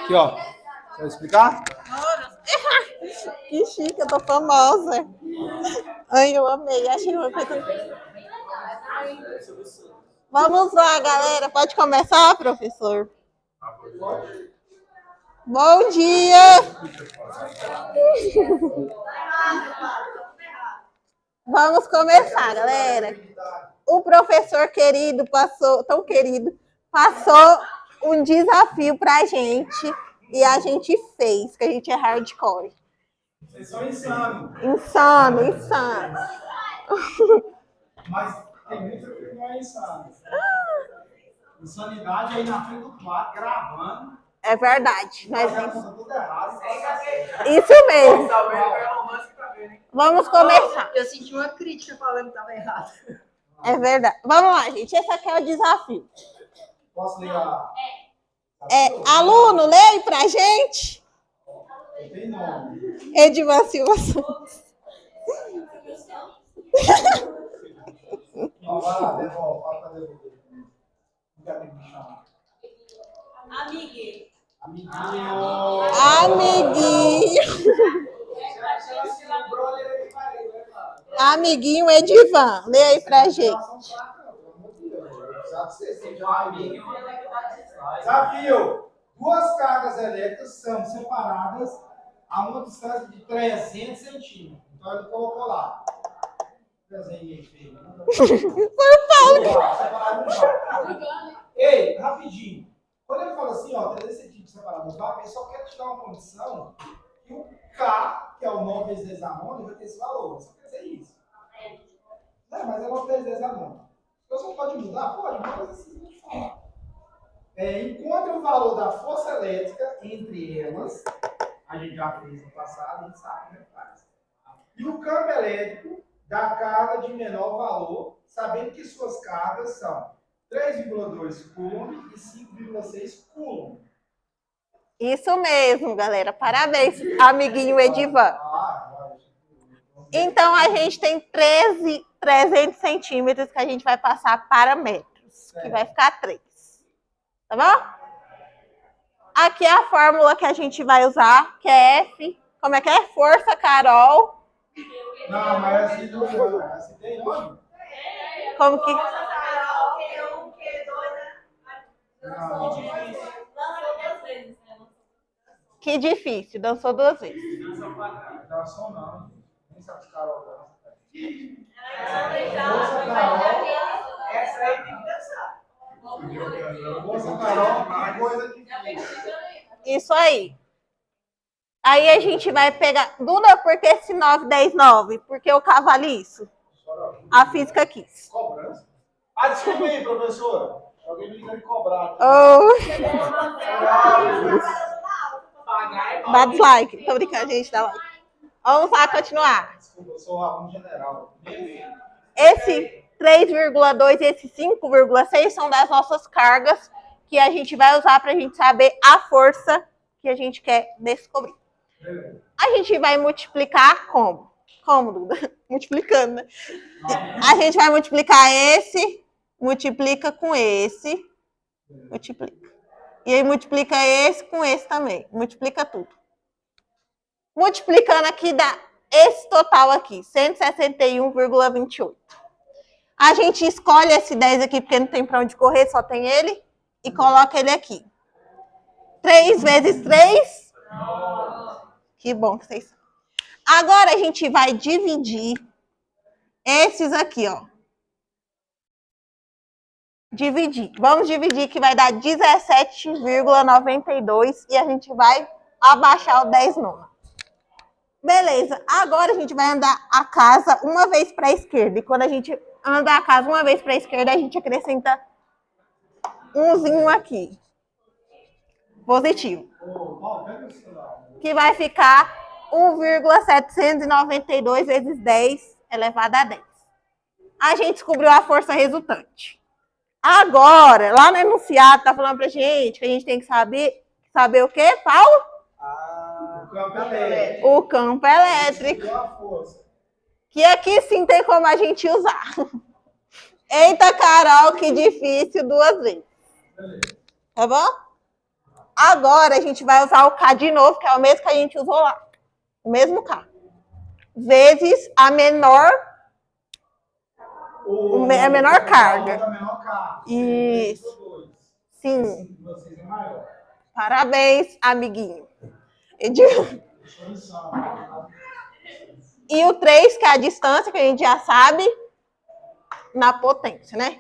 Aqui, ó. Quer explicar? Que chique, eu tô famosa. Ai, eu amei. Achei uma coisa. Vamos lá, galera. Pode começar, professor? Bom dia! Vamos começar, galera. O professor querido passou um desafio pra gente e a gente fez, que a gente é hardcore. Vocês são insanos. Insano. Mas tem muito que não é insano. Insanidade aí na frente do quadro, gravando. É verdade. Tudo errado. Isso mesmo. Vamos começar. Eu senti uma crítica falando que estava errado. É verdade. Vamos lá, gente. Esse aqui é o desafio. Posso ligar? Aluno, leia pra gente. Tem nome. Edivan Silva Santos. Não, vai lá, devolve. Fala pra devolver. Não quer me chamar. Amiguinho. Amiguinho Edivan. Leia aí pra gente. Desafio. Duas cargas elétricas são separadas a uma distância de 300 centímetros. Então ele colocou lá. Desenhei feio. Foi Paulo. Ei, rapidinho. Quando ele fala assim, ó, 300 centímetros separado do vaca, ele só quer te dar uma condição que o K, que é o 9 vezes 10 a 9, vai ter esse valor. Só quer dizer isso. Mas é 9 vezes 10 a 9. Então você pode mudar? Pode, mas assim não te falar. Encontre o valor da força elétrica entre elas. A gente já fez no passado, a gente sabe como é que faz. E o campo elétrico da carga de menor valor, sabendo que suas cargas são 3,2 coulomb e 5,6 coulomb. Isso mesmo, galera. Parabéns, amiguinho Edivan. Então, a gente tem 300 centímetros que a gente vai passar para metros, que vai ficar 3. Tá bom? Aqui é a fórmula que a gente vai usar, que é F. Como é que é? Força, Carol. Não, mas assim não é. Assim tem nome? Como que... Que difícil, dançou 2 vezes. Dançou não. Nem sabe se Carol dança. Essa aí tem que dançar. Força, Carol, coisa que... Isso aí. Aí a gente vai pegar... Duda, por que esse 9, 10, 9? Porque eu cavaliço. A física quis. Cobrança? Desculpa aí, professora. Alguém me liga de cobrar. Dá dislike. Tô brincando, gente. Dá like. Vamos lá continuar. Desculpa, eu sou aluno general. Esse 3,2 e esse 5,6 são das nossas cargas que a gente vai usar para a gente saber a força que a gente quer descobrir. A gente vai multiplicar como? Como, Duda? Multiplicando, né? A gente vai multiplicar esse, multiplica com esse, multiplica. E aí multiplica esse com esse também. Multiplica tudo. Multiplicando aqui dá esse total aqui, 161,28. A gente escolhe esse 10 aqui, porque não tem para onde correr, só tem ele, e coloca ele aqui. 3 vezes 3? Que bom que vocês sabem. Agora a gente vai dividir esses aqui, ó. Dividir. Vamos dividir que vai dar 17,92 e a gente vai abaixar o 10 nono. Beleza. Agora a gente vai andar a casa uma vez para a esquerda. E quando a gente anda a casa uma vez para a esquerda, a gente acrescenta umzinho aqui. Positivo. Que vai ficar 1,792 vezes 10 elevado a 10. A gente descobriu a força resultante. Agora, lá no enunciado, tá falando pra gente que a gente tem que saber o quê, Paulo? O campo elétrico. O campo elétrico. Que aqui sim tem como a gente usar. Eita, Carol, que difícil 2 vezes. Tá bom? Agora a gente vai usar o K de novo, que é o mesmo que a gente usou lá. O mesmo K. Vezes a menor a menor carga. A menor carga. Isso. Sim. 5,6 é maior. Parabéns, amiguinho. E o 3, que é a distância, que a gente já sabe, na potência, né?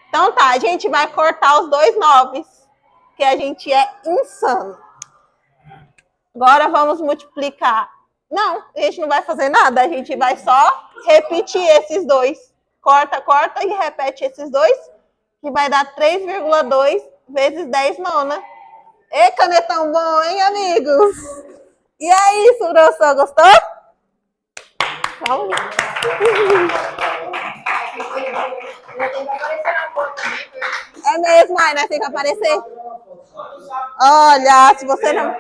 Então tá, a gente vai cortar os dois 9, que a gente é insano. Agora vamos multiplicar. Não, a gente não vai fazer nada, a gente vai só repetir esses dois. Corta, corta e repete esses dois, que vai dar 3,2 vezes 10 nona. Ê, canetão bom, hein, amigos? E aí, professor, gostou? Vamos. É mesmo, ai, né? Tem que aparecer. Olha, se você não...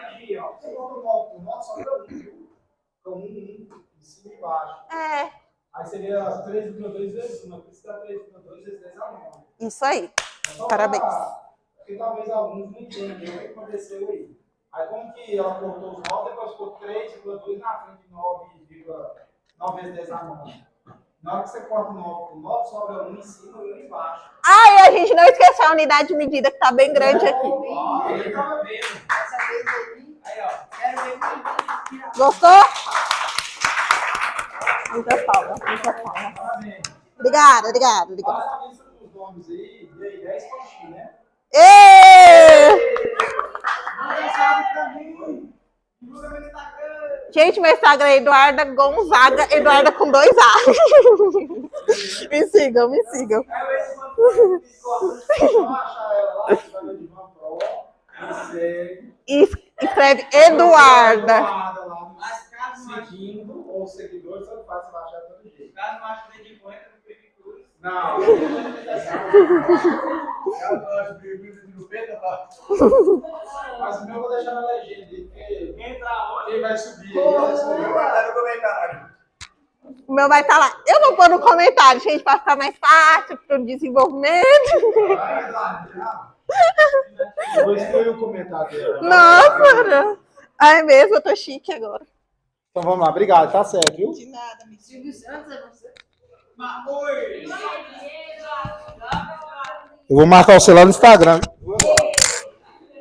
É. Aí seria 3,2 vezes 1, por isso dá 3,2 vezes 10 a 9. Isso aí. Parabéns. Porque talvez alguns não entendam o que aconteceu aí. Aí como que ela cortou os 9, depois ficou 3,2 na frente de 9 vezes 10 a 9. Na hora que você corta 9 por 9, sobra 1 em cima e 1 embaixo. Ah, e a gente não esqueceu a unidade de medida, que tá bem grande aqui. Eu tava vendo. Essa vez aí. Aí, ó. Quero ver como Gostou? Muita palma, muita palma. Parabéns. Obrigada, obrigada, obrigada. Faz a lista dos nomes aí, dei 10 coxinhas, né? Ê! Gente, meu Instagram é Eduarda Gonzaga, Eduarda com 2 A. Me sigam, me sigam. E escreve Eduarda. Seguindo ou seguidores, você faz, você vai achar todo jeito. Caso não ache o dedinho, entra no Pedicures. Não. Eu gosto de vídeo no Pedro, tá? Mas o meu eu vou deixar na legenda, porque quem vai subir aí, vai subir. Vai estar no comentário. O meu vai estar lá. Eu vou pôr no comentário, gente, para ficar mais fácil para o desenvolvimento. Vai lá, já. Vou escolher o comentário. Nossa! Ai, mesmo, eu tô chique agora. Então vamos lá, obrigado, tá certo, viu? De nada, me Silvio Santos é você. Oi! Eu vou marcar o celular no Instagram.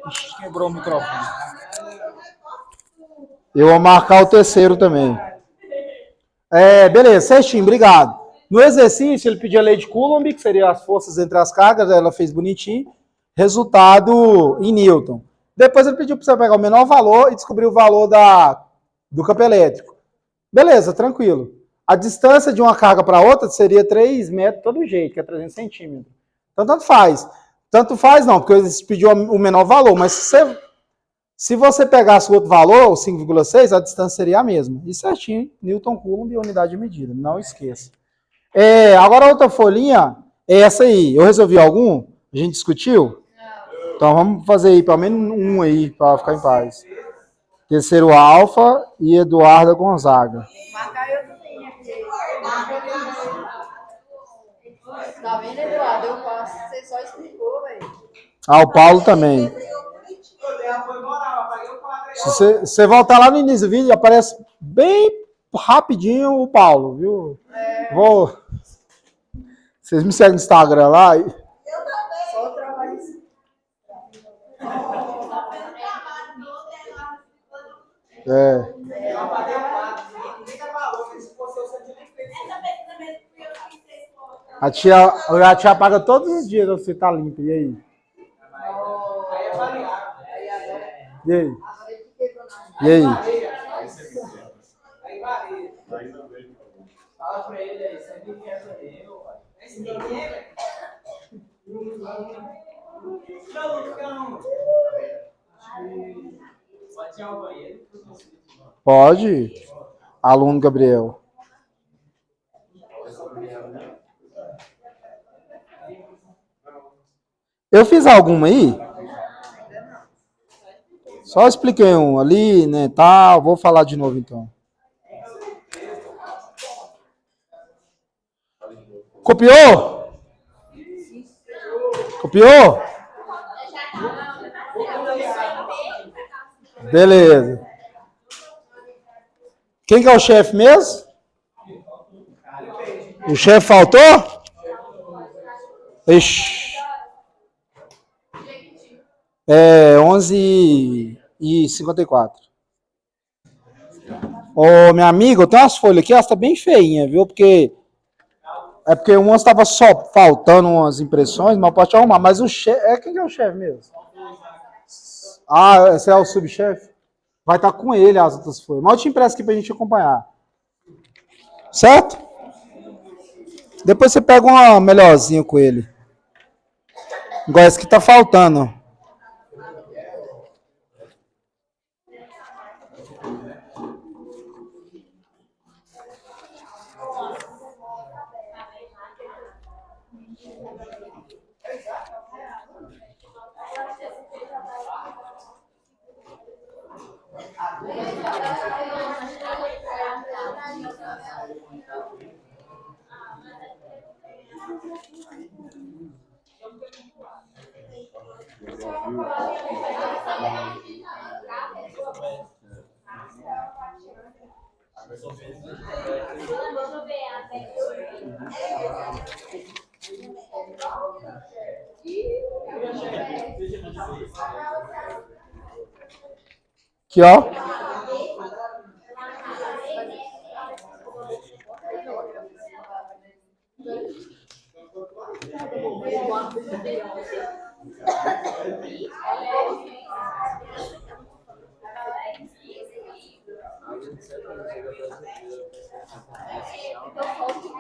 Ixi, quebrou o microfone. Eu vou marcar o terceiro também. Beleza, certinho, obrigado. No exercício, ele pediu a lei de Coulomb, que seria as forças entre as cargas, ela fez bonitinho. Resultado em Newton. Depois ele pediu para você pegar o menor valor e descobrir o valor do campo elétrico. Beleza, tranquilo. A distância de uma carga para outra seria 3 metros de todo jeito, que é 300 centímetros. Então, tanto faz. Tanto faz não, porque ele pediu o menor valor, mas se você pegasse o outro valor, o 5,6, a distância seria a mesma. E certinho, Newton Coulomb e unidade de medida, não esqueça. Agora a outra folhinha é essa aí. Eu resolvi algum? A gente discutiu? Não. Então vamos fazer aí, pelo menos um aí, para ficar em paz. Terceiro Alfa e Eduarda Gonzaga. Marca eu também, né? Tá vendo, Eduardo? Eu faço. Você só explicou, velho. Ah, o Paulo também. Se você voltar lá no início do vídeo, aparece bem rapidinho o Paulo, viu? Vocês me seguem no Instagram lá. Eu também. Só o trabalho. A tia paga todos os dias você tá limpo. E aí? E aí? E aí? Fala pra ele aí, você me quer saber, eu, pai. Esse ninguém, velho. Pode tirar o banheiro? Pode. Aluno Gabriel. Eu fiz alguma aí? Só expliquei um ali, né, tal. Vou falar de novo, então. Copiou? Copiou? Beleza. Quem que é o chefe mesmo? O chefe faltou? Ixi. 11h54. Ô, minha amiga, eu tenho umas folhas aqui, elas estão bem feinhas, viu? Porque umas estavam só faltando umas impressões, mas pode arrumar. Mas o chefe. Quem que é o chefe mesmo? Ah, esse é o subchefe? Vai estar com ele as outras folhas. Mas eu te empresto aqui pra gente acompanhar. Certo? Depois você pega uma melhorzinha com ele. Igual essa que tá faltando. Aqui, ó.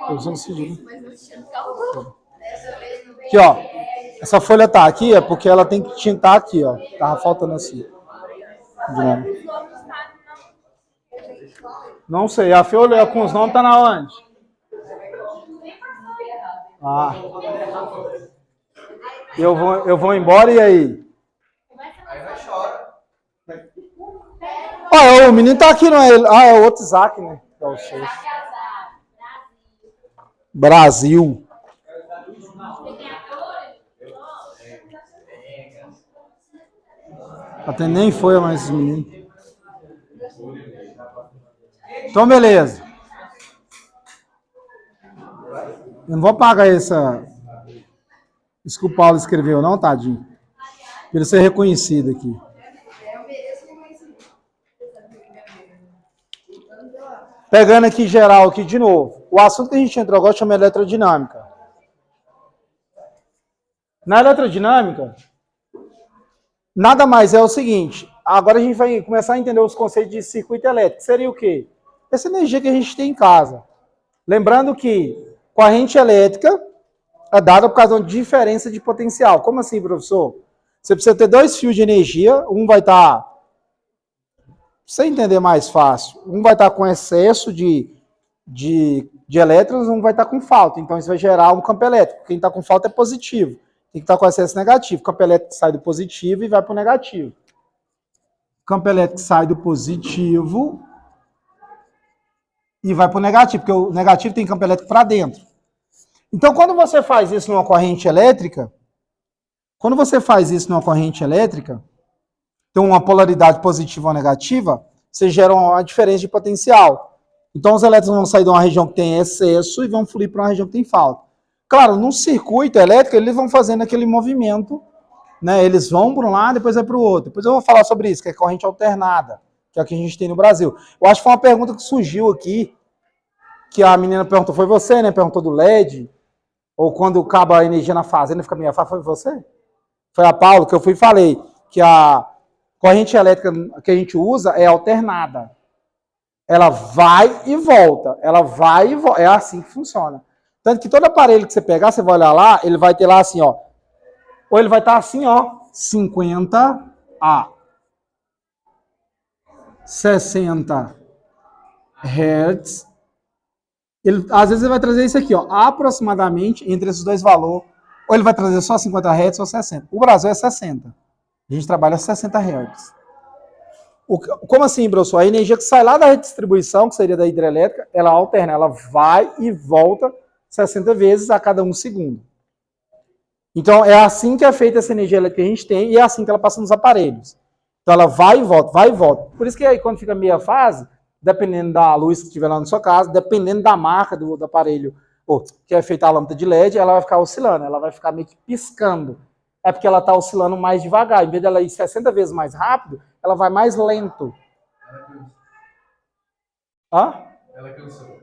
Tô usando sigilo. Aqui, ó. Essa folha tá aqui é porque ela tem que tintar aqui, ó. Tava faltando assim. Não sei. A folha com os nomes tá na onde? Ah. Eu vou embora e aí? Aí vai chorar. Ah, o menino tá aqui, não é ele? Ah, é o outro Isaac, né? É o chefe. Brasil. Até nem foi mais esse menino. Então, beleza. Eu não vou pagar isso que o Paulo escreveu, não, tadinho. Pra ele ser reconhecido aqui. Pegando aqui geral, aqui de novo. O assunto que a gente entrou agora chama eletrodinâmica. Na eletrodinâmica, nada mais é o seguinte. Agora a gente vai começar a entender os conceitos de circuito elétrico. Seria o quê? Essa energia que a gente tem em casa. Lembrando que corrente elétrica é dada por causa de uma diferença de potencial. Como assim, professor? Você precisa ter dois fios de energia. Um vai estar... Pra você entender mais fácil. Um vai estar com excesso de elétrons, um vai estar com falta. Então, isso vai gerar um campo elétrico. Quem está com falta é positivo. Tem que estar com excesso negativo. O campo elétrico sai do positivo e vai para o negativo. O campo elétrico sai do positivo e vai para o negativo, porque o negativo tem campo elétrico para dentro. Então, quando você faz isso numa corrente elétrica, tem uma polaridade positiva ou negativa, você gera uma diferença de potencial. Então, os elétrons vão sair de uma região que tem excesso e vão fluir para uma região que tem falta. Claro, num circuito elétrico, eles vão fazendo aquele movimento, né? Eles vão para um lado, depois vai para o outro. Depois eu vou falar sobre isso, que é corrente alternada, que é o que a gente tem no Brasil. Eu acho que foi uma pergunta que surgiu aqui, que a menina perguntou, foi você, né? Perguntou do LED, ou quando acaba a energia na fazenda, fica meio afastado, foi você? Foi a Paula, que eu fui e falei, que a corrente elétrica que a gente usa é alternada. Ela vai e volta, é assim que funciona. Tanto que todo aparelho que você pegar, você vai olhar lá, ele vai ter lá assim, ó. Ou ele vai estar assim, ó, 50 a 60 Hz. Às vezes ele vai trazer isso aqui, ó, aproximadamente entre esses dois valores. Ou ele vai trazer só 50 Hz ou 60. O Brasil é 60. A gente trabalha 60 Hz. Como assim, professor? A energia que sai lá da redistribuição, que seria da hidrelétrica, ela alterna, ela vai e volta 60 vezes a cada 1 segundo. Então, é assim que é feita essa energia elétrica que a gente tem e é assim que ela passa nos aparelhos. Então ela vai e volta, vai e volta. Por isso que aí quando fica meia fase, dependendo da luz que estiver lá na sua casa, dependendo da marca do aparelho, ou que é feita a lâmpada de LED, ela vai ficar oscilando, ela vai ficar meio que piscando. É porque ela está oscilando mais devagar. Em vez dela ir 60 vezes mais rápido, ela vai mais lento. Hã? Ela cansou.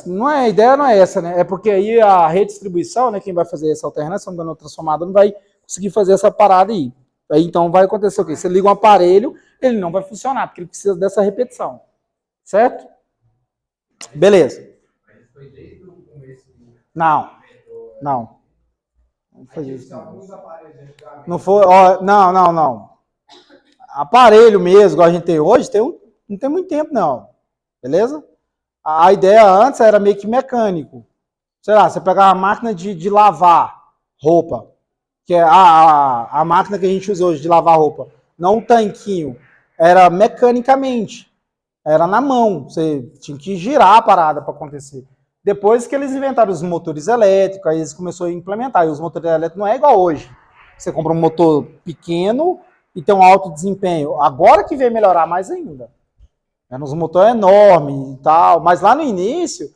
Não é, a ideia não é essa, né? É porque aí a redistribuição, né, quem vai fazer essa alternação dando transformada não vai conseguir fazer essa parada aí. Aí então vai acontecer o quê? Você liga um aparelho, ele não vai funcionar, porque ele precisa dessa repetição. Certo? Beleza. Mas foi desde o começo do... Não. Não foi isso. Não foi, ó, não. Aparelho mesmo, igual a gente tem hoje, não tem muito tempo, não. Beleza? A ideia antes era meio que mecânico. Sei lá, você pegar a máquina de lavar roupa, que é a máquina que a gente usa hoje de lavar roupa, não um tanquinho, era mecanicamente, era na mão, você tinha que girar a parada para acontecer. Depois que eles inventaram os motores elétricos, aí eles começaram a implementar, e os motores elétricos não é igual hoje. Você compra um motor pequeno e tem um alto desempenho. Agora que veio melhorar mais ainda. Os motores enormes e tal, mas lá no início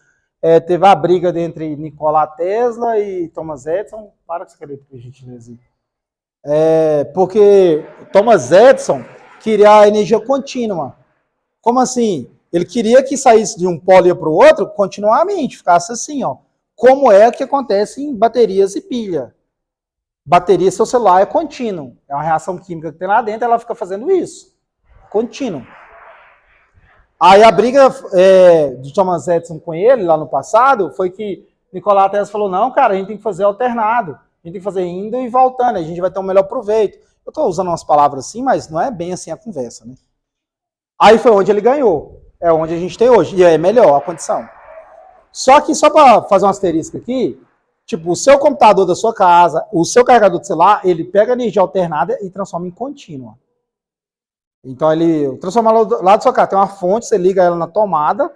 teve a briga entre Nikola Tesla e Thomas Edison. Para com essa caneta, por gentileza. Porque Thomas Edison queria a energia contínua. Como assim? Ele queria que saísse de um polo para o outro continuamente, ficasse assim, ó. Como é que acontece em baterias e pilha. Bateria, seu celular é contínuo. É uma reação química que tem lá dentro, ela fica fazendo isso. Contínuo. Aí a briga de Thomas Edison com ele, lá no passado, foi que Nikola Tesla falou, não, cara, a gente tem que fazer alternado. A gente tem que fazer indo e voltando, a gente vai ter um melhor proveito. Eu estou usando umas palavras assim, mas não é bem assim a conversa, né? Aí foi onde ele ganhou. É onde a gente tem hoje. E é melhor a condição. Só que, só para fazer um asterisco aqui, tipo, o seu computador da sua casa, o seu carregador de celular, ele pega a energia alternada e transforma em contínua. Então, ele transforma lá da sua casa. Tem uma fonte, você liga ela na tomada,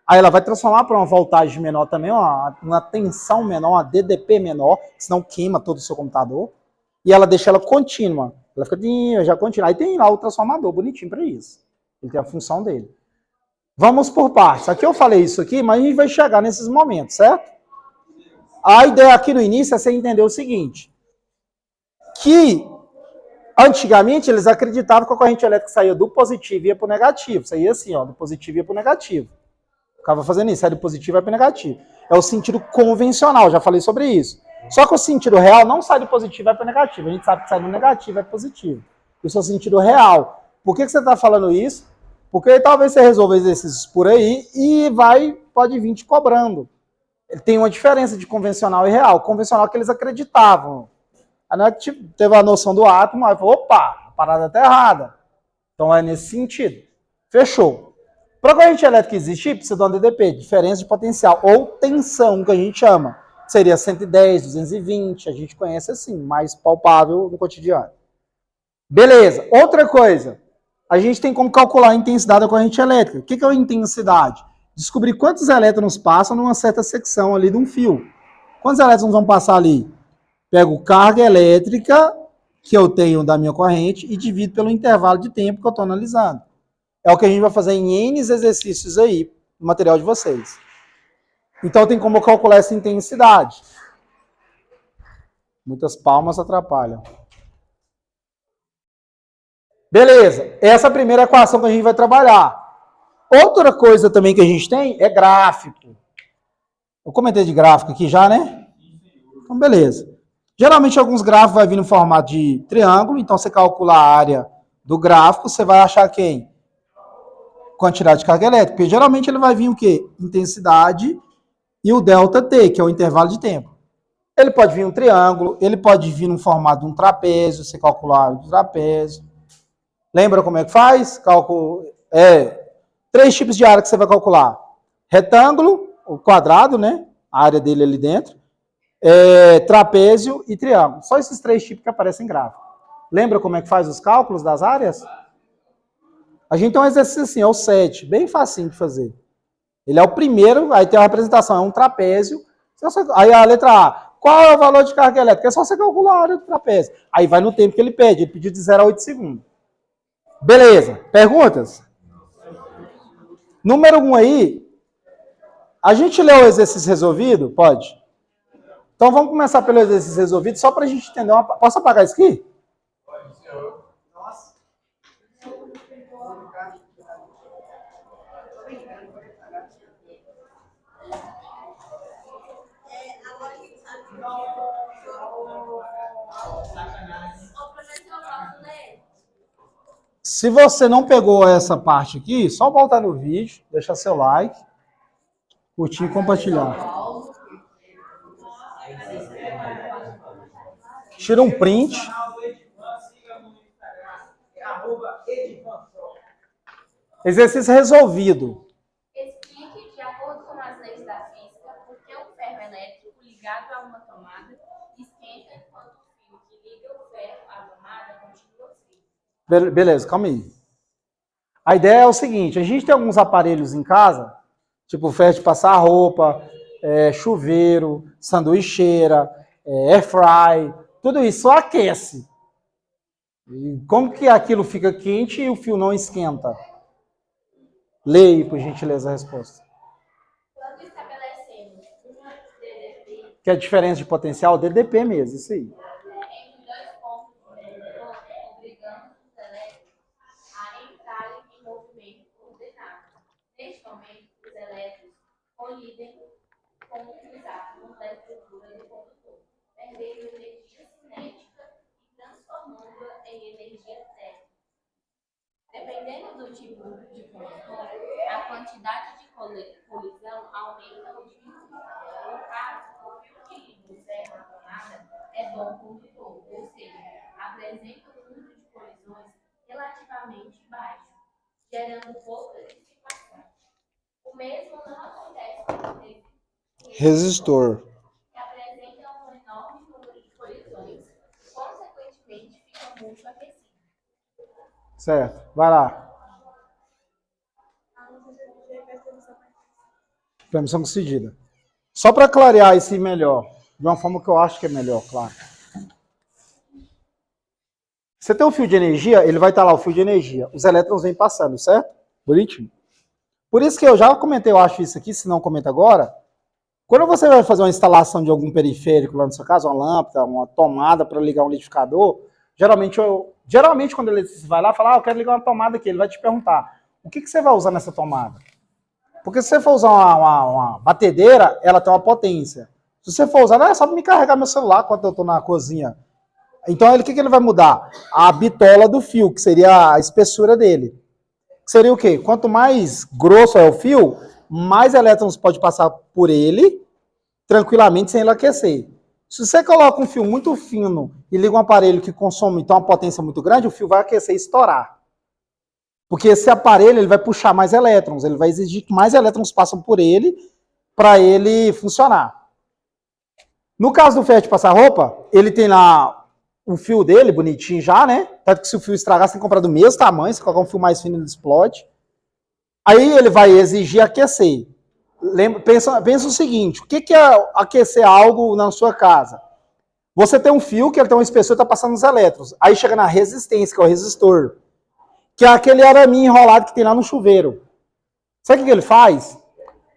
aí ela vai transformar para uma voltagem menor também, uma tensão menor, uma DDP menor, senão queima todo o seu computador. E ela deixa ela contínua. Ela fica já contínua. Aí tem lá o transformador bonitinho para isso. Ele tem a função dele. Vamos por partes. Aqui eu falei isso aqui, mas a gente vai chegar nesses momentos, certo? A ideia aqui no início é você entender o seguinte, que antigamente eles acreditavam que a corrente elétrica saía do positivo e ia para o negativo. Saía assim, ó, do positivo e ia para o negativo. Ficava fazendo isso, sai do positivo e vai para o negativo. É o sentido convencional, já falei sobre isso. Só que o sentido real não sai do positivo e vai para o negativo. A gente sabe que sai do negativo e vai para o positivo. Isso é o sentido real. Por que você está falando isso? Porque talvez você resolva exercícios por aí e pode vir te cobrando. Tem uma diferença de convencional e real. Convencional é que eles acreditavam. Aí teve a noção do átomo, aí falou, opa, a parada está errada. Então é nesse sentido. Fechou. Para a corrente elétrica existir, precisa de um DDP, diferença de potencial, ou tensão, que a gente chama. Seria 110, 220, a gente conhece assim, mais palpável no cotidiano. Beleza. Outra coisa. A gente tem como calcular a intensidade da corrente elétrica. O que é a intensidade? Descobrir quantos elétrons passam numa certa secção ali de um fio. Quantos elétrons vão passar ali? Pego carga elétrica que eu tenho da minha corrente e divido pelo intervalo de tempo que eu estou analisando. É o que a gente vai fazer em N exercícios aí, no material de vocês. Então tem como calcular essa intensidade. Muitas palmas atrapalham. Beleza, essa é a primeira equação que a gente vai trabalhar. Outra coisa também que a gente tem é gráfico. Eu comentei de gráfico aqui já, né? Então, beleza. Geralmente, alguns gráficos vai vir no formato de triângulo, então você calcula a área do gráfico, você vai achar quem? Quantidade de carga elétrica. Porque geralmente ele vai vir o quê? Intensidade e o ΔT, que é o intervalo de tempo. Ele pode vir um triângulo, ele pode vir no formato de um trapézio, você calcular o trapézio. Lembra como é que faz? Cálculo, 3 tipos de área que você vai calcular. Retângulo, o quadrado, né? A área dele ali dentro. Trapézio e triângulo. Só esses 3 tipos que aparecem em gráfico. Lembra como é que faz os cálculos das áreas? A gente tem um exercício assim, é o 7. Bem facinho de fazer. Ele é o primeiro, aí tem uma representação, é um trapézio. Aí a letra A. Qual é o valor de carga elétrica? É só você calcular a área do trapézio. Aí vai no tempo que ele pede. Ele pediu de 0 a 8 segundos. Beleza. Perguntas? Número 1 aí. A gente leu o exercício resolvido? Pode. Então vamos começar pelo exercício resolvido, só para a gente entender. Posso apagar isso aqui? Se você não pegou essa parte aqui, só voltar no vídeo, deixar seu like, curtir e compartilhar. Tira um print. Exercício resolvido. Explique, de acordo com as leis da física, por que um ferro elétrico ligado a uma tomada esquenta enquanto o fio que liga o ferro à tomada continua frio. Beleza, calma aí. A ideia é o seguinte, a gente tem alguns aparelhos em casa, tipo ferro de passar roupa, chuveiro, sanduicheira, air fry, tudo isso aquece. E como que aquilo fica quente e o fio não esquenta? Leia, por gentileza, a resposta. Quando estabelecemos uma DDP Que é a diferença de potencial, DDP mesmo, isso aí. entre dois pontos do motor, obrigando os elétrons a entrarem em movimento coordenado. Neste momento, os elétrons colidem com os átomos da estrutura do condutor, perdendo energia cinética e transformando-a em energia térmica. Dependendo do tipo de condutor, a quantidade de colisão aumenta ou diminui. No caso, o fio que liga o ferro à tomada é bom condutor, ou seja, apresenta um número de colisões relativamente baixo, gerando pouca dissipação. O mesmo não acontece com o Resistor. que apresenta um enorme número de colisões, consequentemente fica muito aquecido. Certo, vai lá. Permissão concedida. Só para clarear isso melhor, de uma forma que eu acho que é melhor, claro. Você tem um fio de energia, ele vai estar lá, o fio de energia. Os elétrons vêm passando, certo? Bonitinho. Por isso que eu já comentei, eu acho isso aqui, se não comenta agora. Quando você vai fazer uma instalação de algum periférico lá na sua casa, uma lâmpada, uma tomada para ligar um liquidificador, geralmente quando ele vai lá, fala, eu quero ligar uma tomada aqui, ele vai te perguntar, o que você vai usar nessa tomada? Porque se você for usar uma batedeira, ela tem uma potência. Se você for usar, é só para me carregar meu celular quando eu estou na cozinha. Então, o que ele vai mudar? A bitola do fio, que seria a espessura dele. Que seria o quê? Quanto mais grosso é o fio, mais elétrons pode passar por ele, tranquilamente, sem ele aquecer. Se você coloca um fio muito fino e liga um aparelho que consome então uma potência muito grande, o fio vai aquecer e estourar. Porque esse aparelho ele vai puxar mais elétrons, ele vai exigir que mais elétrons passem por ele para ele funcionar. No caso do ferro de passar roupa, ele tem lá o fio dele, bonitinho já, né? Tanto que se o fio estragar, você tem que comprar do mesmo tamanho, se colocar um fio mais fino, ele explode. Aí ele vai exigir aquecer. Pensa o seguinte, o que é aquecer algo na sua casa? Você tem um fio que ele tem uma espessura e está passando os elétrons. Aí chega na resistência, que é o resistor. Que é aquele araminho enrolado que tem lá no chuveiro. Sabe o que ele faz?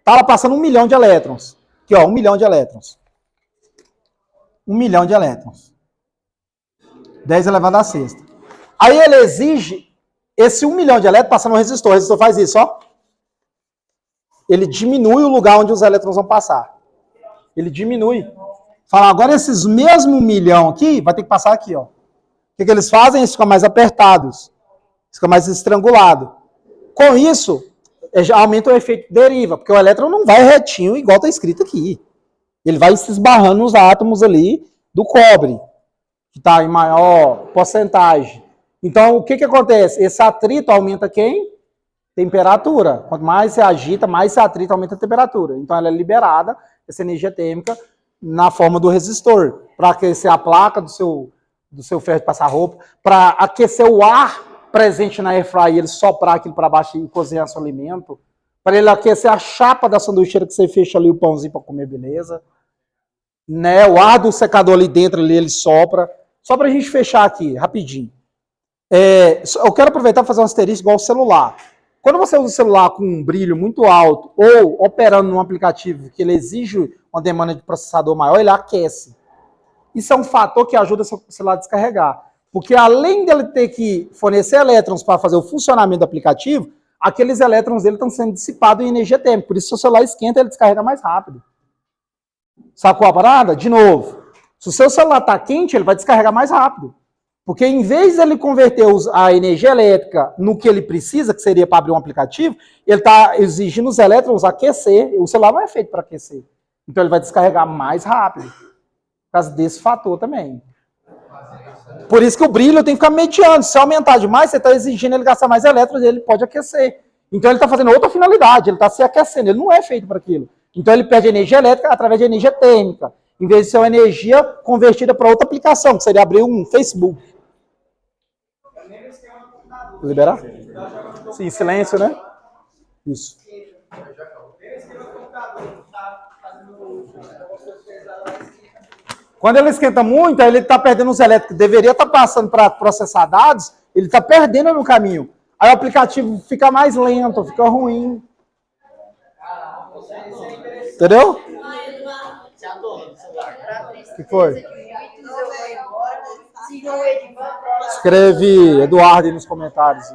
Tá lá passando 1 milhão de elétrons. Aqui, ó, 1 milhão de elétrons. 1 milhão de elétrons. 10 elevado a sexta. Aí ele exige esse 1 milhão de elétrons passando no resistor. O resistor faz isso, ó. Ele diminui o lugar onde os elétrons vão passar. Ele diminui. Fala, agora esses mesmo 1 milhão aqui, vai ter que passar aqui, ó. O que eles fazem? Eles ficam mais apertados. Fica mais estrangulado. Com isso, aumenta o efeito deriva, porque o elétron não vai retinho igual está escrito aqui. Ele vai se esbarrando nos átomos ali do cobre, que está em maior porcentagem. Então, o que acontece? Esse atrito aumenta quem? Temperatura. Quanto mais se agita, mais esse atrito aumenta a temperatura. Então, ela é liberada, essa energia térmica, na forma do resistor, para aquecer a placa do seu ferro de passar roupa, para aquecer o ar presente na airfryer, ele soprar aquilo para baixo e cozinhar seu alimento, para ele aquecer a chapa da sanduicheira que você fecha ali o pãozinho para comer, beleza? Né? O ar do secador ali dentro, ali, ele sopra. Só para a gente fechar aqui, rapidinho. Eu quero aproveitar para fazer um asterisco igual o celular. Quando você usa o celular com um brilho muito alto ou operando num aplicativo que ele exige uma demanda de processador maior, ele aquece. Isso é um fator que ajuda o celular a descarregar. Porque além dele ter que fornecer elétrons para fazer o funcionamento do aplicativo, aqueles elétrons dele estão sendo dissipados em energia térmica. Por isso, se o celular esquenta, ele descarrega mais rápido. Sacou a parada? De novo. Se o seu celular está quente, ele vai descarregar mais rápido. Porque em vez de ele converter a energia elétrica no que ele precisa, que seria para abrir um aplicativo, ele está exigindo os elétrons aquecer. O celular não é feito para aquecer. Então ele vai descarregar mais rápido. Por causa desse fator também. Por isso que o brilho tem que ficar mediando. Se aumentar demais, você está exigindo ele gastar mais elétrons e ele pode aquecer. Então ele está fazendo outra finalidade, ele está se aquecendo, ele não é feito para aquilo. Então ele perde energia elétrica através de energia térmica, em vez de ser uma energia convertida para outra aplicação, que seria abrir um Facebook. Liberar? Sim, silêncio, né? Isso. Quando ele esquenta muito, aí ele está perdendo os elétricos que deveria estar passando para processar dados, ele está perdendo no caminho. Aí o aplicativo fica mais lento, fica ruim. Entendeu? O que foi? Escreve Eduardo aí nos comentários.